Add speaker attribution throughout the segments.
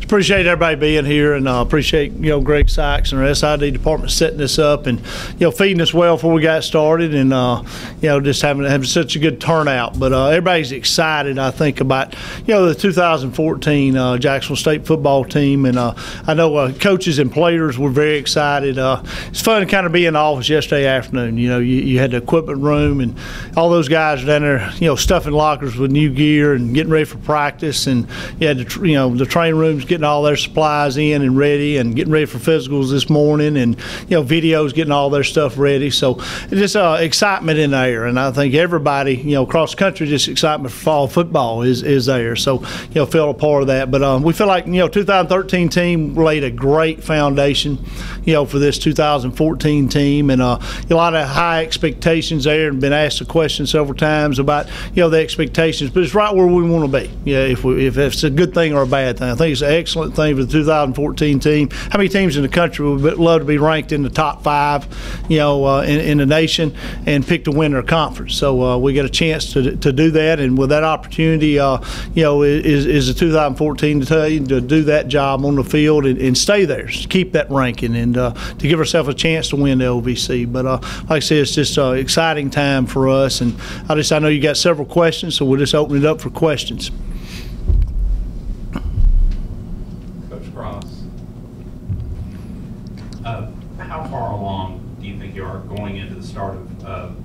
Speaker 1: appreciate everybody being here, and appreciate Greg Sykes and our SID department setting this up and feeding us well before we got started, and just having such a good turnout. But everybody's excited, I think, about the 2014 Jacksonville State football team, and I know coaches and players were very excited. It's fun to kind of be in the office yesterday afternoon. You had the equipment room, and all those guys were down there, stuffing lockers with new gear and getting ready for practice, and you had the training rooms getting all their supplies in and ready, and getting ready for physicals this morning, and videos getting all their stuff ready. So just excitement in the air, and I think everybody across the country, just excitement for fall football is there. So feel a part of that. But we feel like 2013 team laid a great foundation for this 2014 team, and a lot of high expectations there, and been asked the question several times about the expectations, but it's right where we want to be. If it's a good thing or a bad thing, I think it's an excellent thing for the 2014 team. How many teams in the country would love to be ranked in the top 5 in the nation and pick to win their conference? So we get a chance to do that, and with that opportunity is the 2014 to do that job on the field and stay there, keep that ranking, and to give ourselves a chance to win the OVC. But like I said, it's just an exciting time for us, and I know you got several questions, so we'll just open it up for questions.
Speaker 2: Coach Cross, how far along do you think you are going into the start of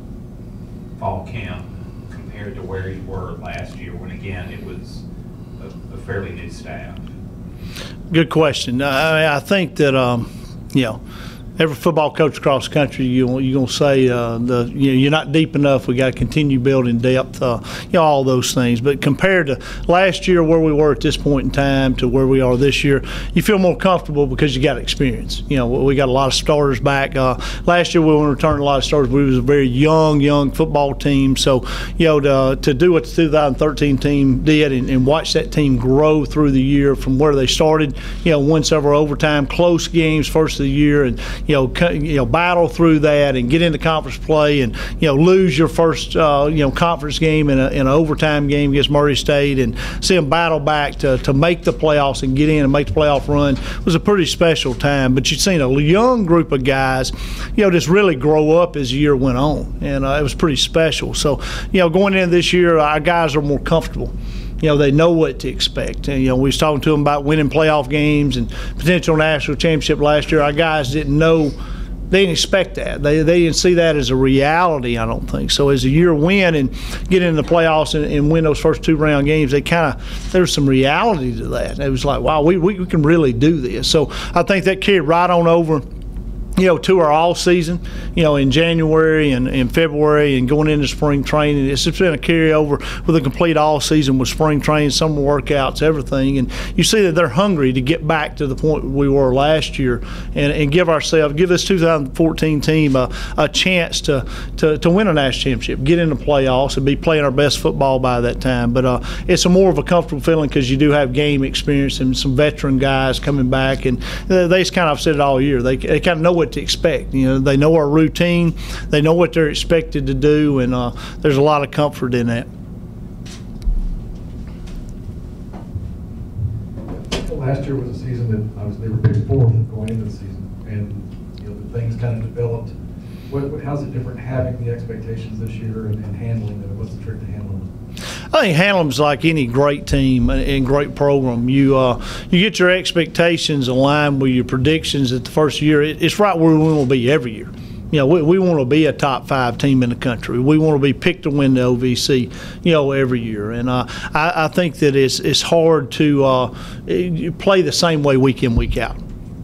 Speaker 2: fall camp compared to where you were last year, when again it was a fairly new staff?
Speaker 1: Good question. I think that every football coach across the country, you're going to say you're not deep enough. We got to continue building depth. All those things. But compared to last year, where we were at this point in time, to where we are this year, you feel more comfortable because you got experience. We got a lot of starters back. Last year, we returned a lot of starters. We was a very young football team. So to do what the 2013 team did and watch that team grow through the year from where they started, won several overtime close games first of the year, and battle through that and get into conference play, and lose your first conference game in an overtime game against Murray State, and see them battle back to make the playoffs and get in and make the playoff run was a pretty special time. But you've seen a young group of guys just really grow up as the year went on, and it was pretty special. So going into this year, our guys are more comfortable. They know what to expect. And, we was talking to them about winning playoff games and potential national championship last year. Our guys didn't know. They didn't expect that. They didn't see that as a reality, I don't think. So as the year went and get into the playoffs and win those first 2-round games, there was some reality to that. It was like, wow, we can really do this. So I think that carried right on over to our all season, in January and in February and going into spring training. It's just been a carryover with a complete all season with spring training, summer workouts, everything. And you see that they're hungry to get back to the point we were last year and give this 2014 team a chance to win a national championship, get in the playoffs, and be playing our best football by that time. But it's a more of a comfortable feeling because you do have game experience and some veteran guys coming back, and they just kind of said it all year. They kind of know what to expect. They know our routine, they know what they're expected to do, and there's a lot of comfort in that.
Speaker 3: Last year was a season that obviously they were picked fourth going into the season, and the things kind of developed. How's it different having the expectations this year and handling them? What's the trick to handling them?
Speaker 1: I think handling them's like any great team and great program. You get your expectations aligned with your predictions at the first year. It's right where we want to be every year. We want to be a top 5 team in the country. We want to be picked to win the OVC, every year. And I think that it's hard to play the same way week in, week out.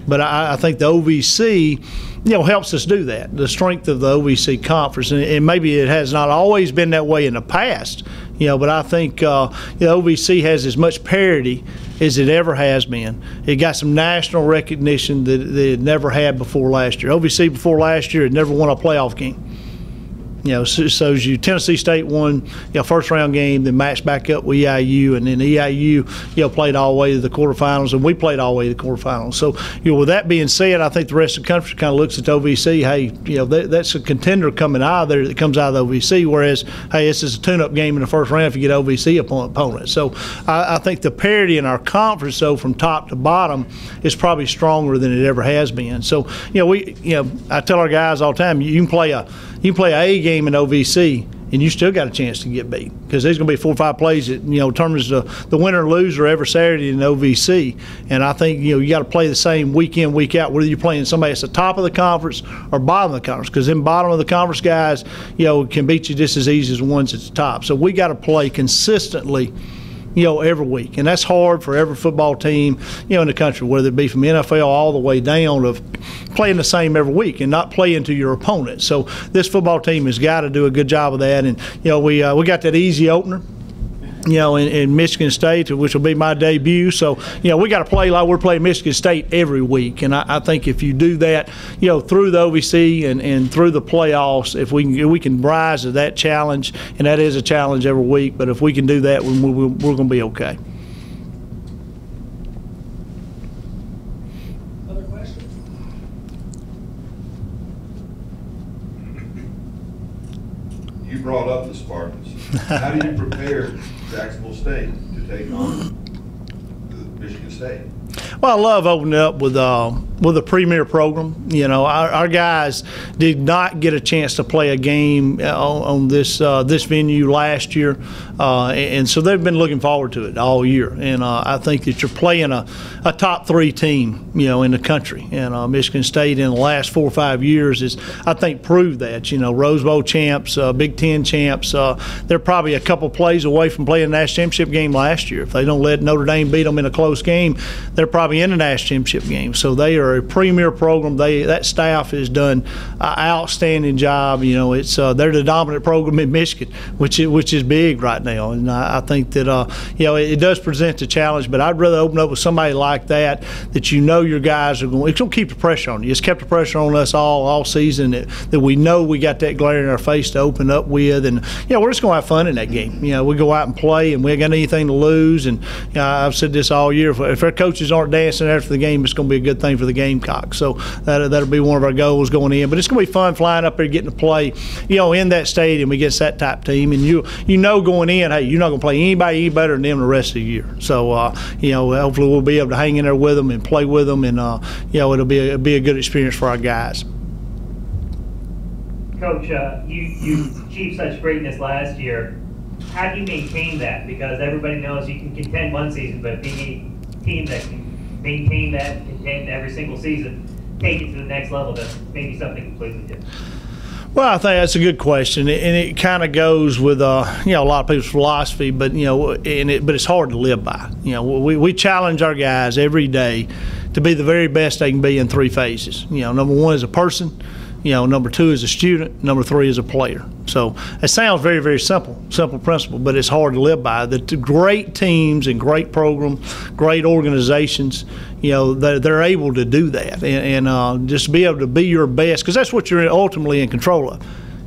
Speaker 1: But I think the OVC, helps us do that. The strength of the OVC conference, and maybe it has not always been that way in the past. But I think the OVC has as much parity as it ever has been. It got some national recognition that it never had before last year. OVC before last year had never won a playoff game. So as Tennessee State won, first round game, then matched back up with EIU, and then EIU, played all the way to the quarterfinals, and we played all the way to the quarterfinals. So, with that being said, I think the rest of the country kind of looks at the OVC. Hey, that's a contender coming out of there that comes out of the OVC. Whereas, hey, this is a tune-up game in the first round if you get OVC opponent. So, I think the parity in our conference, though, from top to bottom, is probably stronger than it ever has been. So, I tell our guys all the time, you can play a game in OVC, and you still got a chance to get beat because there's going to be 4 or 5 plays that determines the winner or loser every Saturday in OVC. And I think you got to play the same week in, week out, whether you're playing somebody that's the top of the conference or bottom of the conference, because them bottom of the conference guys can beat you just as easy as the ones at the top. So we got to play consistently every week. And that's hard for every football team, in the country, whether it be from NFL all the way down, of playing the same every week and not playing to your opponent. So this football team has got to do a good job of that. And, we got that easy opener, in Michigan State, which will be my debut. So, we got to play like we're playing Michigan State every week. And I think if you do that, through the OVC and through the playoffs, if we can rise to that challenge, and that is a challenge every week, but if we can do that, we're going to be okay.
Speaker 4: Other questions?
Speaker 5: You brought up the Spartans. How do you prepare Jacksonville State to take on Michigan State?
Speaker 1: Well, I love opening up with a premier program. Our guys did not get a chance to play a game on this venue last year, and so they've been looking forward to it all year. And I think that you're playing a top 3 team, in the country. And Michigan State in the last 4 or 5 years is, I think, proved that. Rose Bowl champs, Big Ten champs. They're probably a couple plays away from playing a national championship game last year. If they don't let Notre Dame beat them in a close game, they're probably in the national championship game. So they are a premier program. That staff has done an outstanding job. They're the dominant program in Michigan, which is big right now. And I think that it does present a challenge. But I'd rather open up with somebody like that your guys are going. It's going to keep the pressure on you. It's kept the pressure on us all season. That we know we got that glare in our face to open up with, and we're just going to have fun in that game. We go out and play, and we ain't got anything to lose. And I've said this all year. If our coaches aren't dancing after the game, it's going to be a good thing for the Gamecocks. So that'll be one of our goals going in. But it's going to be fun flying up there, getting to play, in that stadium against that type team. And going in, hey, you're not going to play anybody any better than them the rest of the year. So hopefully we'll be able to hang in there with them and play with them, and it'll be a good experience for our guys.
Speaker 4: Coach, you achieved such greatness last year. How do you maintain that? Because everybody knows you can contend one season, but being a team that can maintain that, contend every single season, take it to the next level, that's maybe something completely different.
Speaker 1: Well, I think that's a good question, and it kind of goes with a lot of people's philosophy, but but it's hard to live by. We challenge our guys every day to be the very best they can be in 3 phases. Number 1 is a person. Number 2 is a student. Number 3 is a player. So it sounds very, very simple principle, but it's hard to live by. The great teams and great programs, great organizations, they're able to do that and just be able to be your best, because that's what you're ultimately in control of.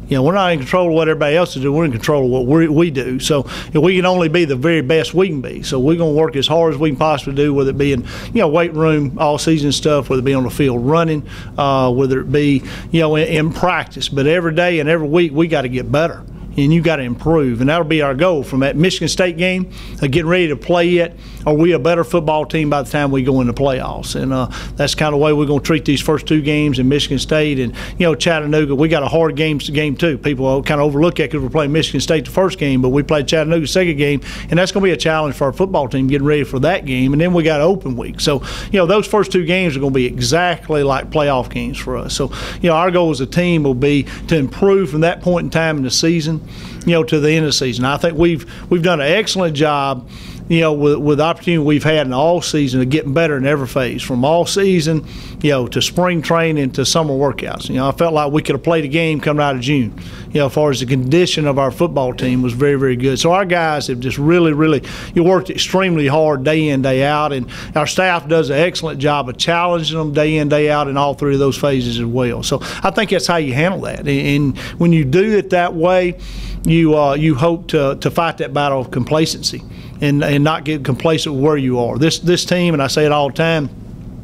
Speaker 1: We're not in control of what everybody else is doing. We're in control of what we do. So we can only be the very best we can be. So we're going to work as hard as we can possibly do, whether it be in weight room, all season stuff, whether it be on the field running, whether it be in practice. But every day and every week we got to get better. And you got to improve, and that'll be our goal from that Michigan State game, getting ready to play it. Are we a better football team by the time we go into playoffs? And that's kind of the way we're going to treat these first 2 games in Michigan State and Chattanooga. We got a hard game too. People kind of overlook it because we're playing Michigan State the first game, but we played Chattanooga the second game, and that's going to be a challenge for our football team getting ready for that game. And then we got an open week, so those first 2 games are going to be exactly like playoff games for us. So our goal as a team will be to improve from that point in time in the season to the end of the season. I think we've done an excellent job with the opportunity we've had in all season of getting better in every phase, from all season, to spring training to summer workouts. I felt like we could have played a game coming out of June. As far as the condition of our football team was very, very good. So our guys have just really worked extremely hard day in, day out, and our staff does an excellent job of challenging them day in, day out in all three of those phases as well. So I think that's how you handle that. And when you do it that way, you hope to fight that battle of complacency and not get complacent with where you are. This team, and I say it all the time,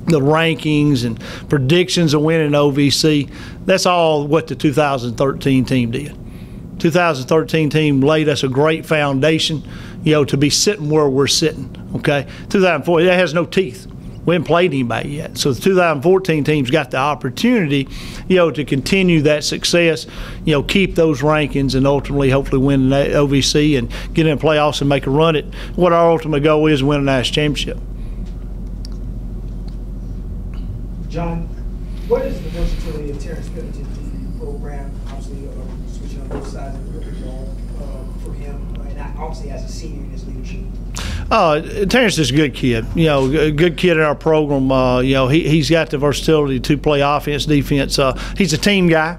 Speaker 1: the rankings and predictions of winning OVC, that's all what the 2013 team did. 2013 team laid us a great foundation, to be sitting where we're sitting, okay? 2004, that has no teeth. We haven't played anybody yet. So the 2014 team's got the opportunity, to continue that success, keep those rankings and ultimately hopefully win the OVC and get in the playoffs and make a run at what our ultimate goal is, win a national championship.
Speaker 6: John, what is the versatility of Terrence Pennington's program? Obviously, switching on both sides of the ball for him, and obviously as a senior in his leadership.
Speaker 1: Terrence is a good kid. A good kid in our program. He's got the versatility to play offense, defense. He's a team guy.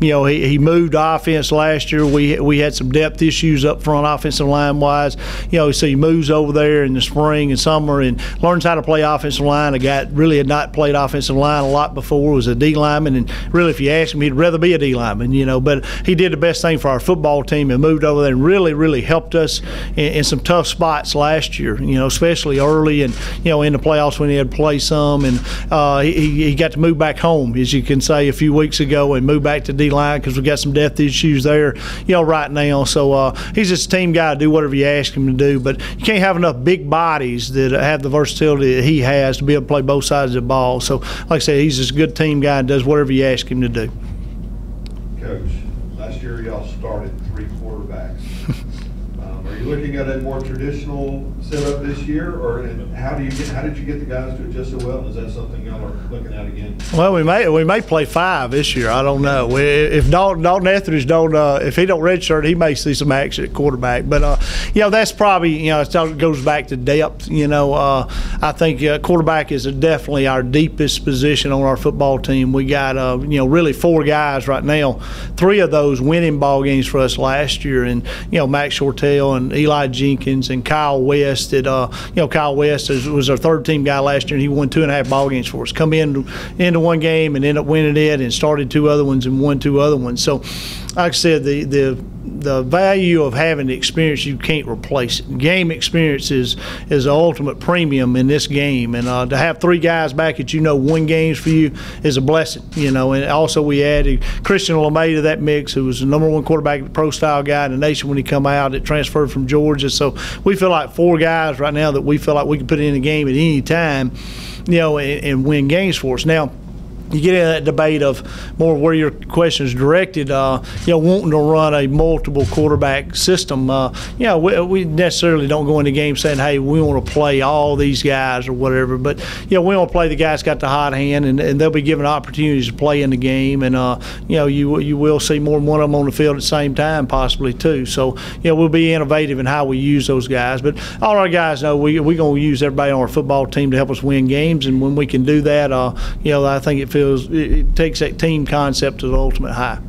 Speaker 1: He moved offense last year. We had some depth issues up front, offensive line wise. So he moves over there in the spring and summer and learns how to play offensive line. A guy really had not played offensive line a lot before. Was a D lineman, and really, if you ask him, he'd rather be a D lineman. But he did the best thing for our football team and moved over there and really helped us in some tough spots last year. Especially early and in the playoffs when he had to play some, and he got to move back home, as you can say, a few weeks ago and move back to D line because we got some depth issues there, right now. So he's just a team guy to do whatever you ask him to do. But you can't have enough big bodies that have the versatility that he has to be able to play both sides of the ball. So, like I said, he's just a good team guy and does whatever you ask him to do.
Speaker 5: Coach, last year y'all started 3 quarterbacks. Are you looking at a more traditional setup this year, or how did you get the guys to adjust so well? Is that something y'all are looking at again?
Speaker 1: Well, we may play 5 this year. I don't know. If Dalton Etheridge if he don't redshirt, he may see some action at quarterback. But that's probably it goes back to depth. I think quarterback is definitely our deepest position on our football team. We got really 4 guys right now. 3 of those winning ball games for us last year, and Max Shortell and Eli Jenkins and Kyle West. Kyle West was our 3rd team guy last year, and he won 2.5 ball games for us. Come into one game and ended up winning it, and started 2 other ones and won 2 other ones. So, like I said, the value of having the experience, you can't replace it. Game experience is the ultimate premium in this game, and to have 3 guys back that won games for you is a blessing. And also we added Christian LeMay to that mix, who was the #1 quarterback, pro style guy in the nation when he come out. It transferred from Georgia, so we feel like 4 guys right now that we feel like we can put in the game at any time, and win games for us. Now, you get into that debate of more where your question is directed, wanting to run a multiple quarterback system. We necessarily don't go into games saying, hey, we want to play all these guys or whatever. But, we want to play the guys got the hot hand, and they'll be given opportunities to play in the game. And, you will see more than one of them on the field at the same time possibly too. So, we'll be innovative in how we use those guys. But all our guys know we're going to use everybody on our football team to help us win games. And when we can do that, I think it takes that team concept to the ultimate high.